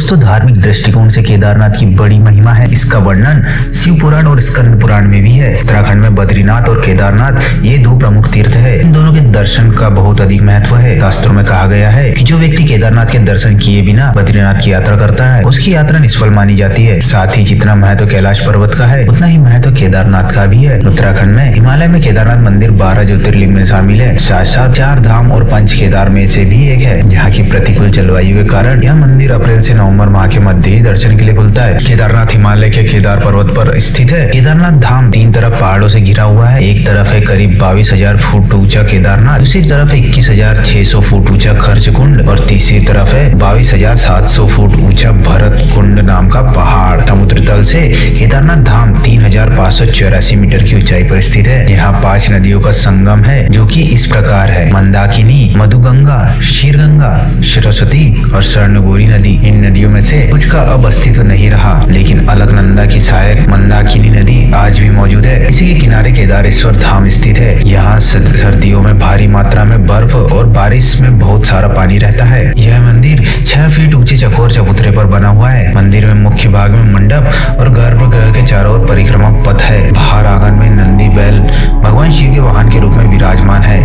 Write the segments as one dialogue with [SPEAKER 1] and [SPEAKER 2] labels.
[SPEAKER 1] दोस्तों, धार्मिक दृष्टिकोण से केदारनाथ की बड़ी महिमा है। इसका वर्णन शिव पुराण और स्कंद पुराण में भी है। उत्तराखंड में बद्रीनाथ और केदारनाथ ये दो प्रमुख तीर्थ है। इन दोनों के दर्शन का बहुत अधिक महत्व है। शास्त्रों में कहा गया है कि जो व्यक्ति केदारनाथ के दर्शन किए बिना बद्रीनाथ की यात्रा करता है, उसकी यात्रा निष्फल मानी जाती है। साथ ही जितना महत्व कैलाश पर्वत का है, उतना ही महत्व केदारनाथ का भी है। उत्तराखंड में हिमालय में केदारनाथ मंदिर 12 ज्योतिर्लिंग में शामिल है। साथ साथ 4 धाम और 5 केदार में से भी एक है। यहाँ की प्रतिकूल जलवायु के कारण यह मंदिर अप्रैल से नवंबर माह के मध्य ही दर्शन के लिए खुलता है। केदारनाथ हिमालय के केदार पर्वत पर स्थित है। केदारनाथ धाम 3 तरफ पहाड़ों से घिरा हुआ है। एक तरफ है करीब 22,000 फुट ऊंचा केदारनाथ, दूसरी तरफ 21,600 फुट ऊंचा खर्च कुंड और तीसरी तरफ है 22,700 फुट ऊंचा भरत कुंड नाम का पहाड़। समुद्र तल से केदारनाथ धाम 3,584 मीटर की ऊंचाई पर स्थित है। यहाँ 5 नदियों का संगम है, जो कि इस प्रकार है: मंदाकिनी, मधुगंगा, शीरगंगा, सरस्वती और स्वर्णगौरी नदी। इन नदियों में से कुछ का अब अस्तित्व नहीं रहा, लेकिन अलकनंदा की सहायक मंदाकिनी नदी आज भी मौजूद है। इसी के किनारे केदारेश्वर धाम स्थित है। यहाँ सर्दियों में भारी मात्रा में बर्फ और बारिश में बहुत सारा पानी रहता है। यह मंदिर 6 फीट ऊंचे चकोर चबूतरे पर बना हुआ है। मंदिर में मुख्य भाग में मंडप और गर्भगृह के चारों ओर परिक्रमा पथ है। बाहर आंगन में नंदी बैल भगवान शिव के वाहन के रूप में विराजमान है,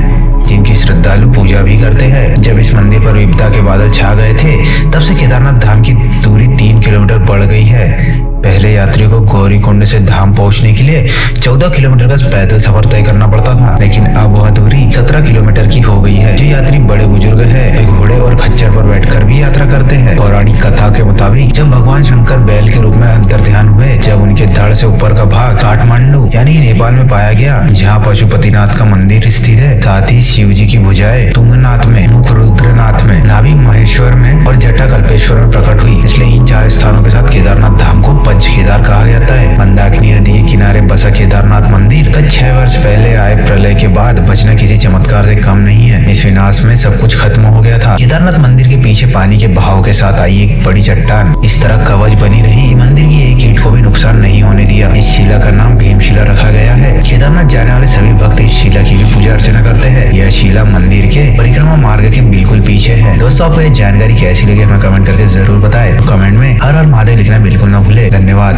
[SPEAKER 1] जिनकी श्रद्धालु पूजा भी करते हैं। जब इस मंदिर पर विपदा के बादल छा गए थे, तब से केदारनाथ धाम की दूरी 3 किलोमीटर बढ़ गई है। पहले यात्रियों को गौरीकुंड से धाम पहुंचने के लिए 14 किलोमीटर का पैदल सफर तय करना पड़ता था, लेकिन अब वह दूरी 17 किलोमीटर की हो गई है। जो यात्री बड़े बुजुर्ग है, वे घोड़े और खच्चर पर बैठकर भी यात्रा करते हैं। पौराणिक कथा के मुताबिक जब भगवान शंकर बैल के रूप में अंतर्ध्यान हुए, जब उनके धड़ से ऊपर का भाग काठमांडू यानी नेपाल में पाया गया, जहाँ पशुपतिनाथ का मंदिर स्थित है। साथ ही शिव जी की भुजाएं तुंगनाथ में, मुख रुद्रनाथ में, नाभि महेश्वर में और जटा कल्पेश्वर में प्रकट हुई। इसलिए इन 4 स्थानों के साथ केदारनाथ धाम को पंच केदार कहा जाता है। मंदाकिनी नदी के किनारे बसा केदारनाथ मंदिर का 6 वर्ष पहले आए प्रलय के बाद बचना किसी चमत्कार से कम नहीं है। इस विनाश में सब कुछ खत्म हो गया था। केदारनाथ मंदिर के पीछे पानी के बहाव के साथ आई एक बड़ी चट्टान इस तरह कवच बनी रही, मंदिर की एक ईंट को भी नुकसान नहीं होने दिया। इस शिला का नाम भीमशिला रखा गया है। केदारनाथ जाने वाले सभी भक्त इस शिला की भी पूजा अर्चना करते हैं। यह शिला मंदिर के परिक्रमा मार्ग के बिल्कुल पीछे है। दोस्तों, आपको यह जानकारी कैसी लगी हमें कमेंट करके जरूर बताएं। कमेंट में हर हर महादेव लिखना बिल्कुल न भूले। धन्यवाद।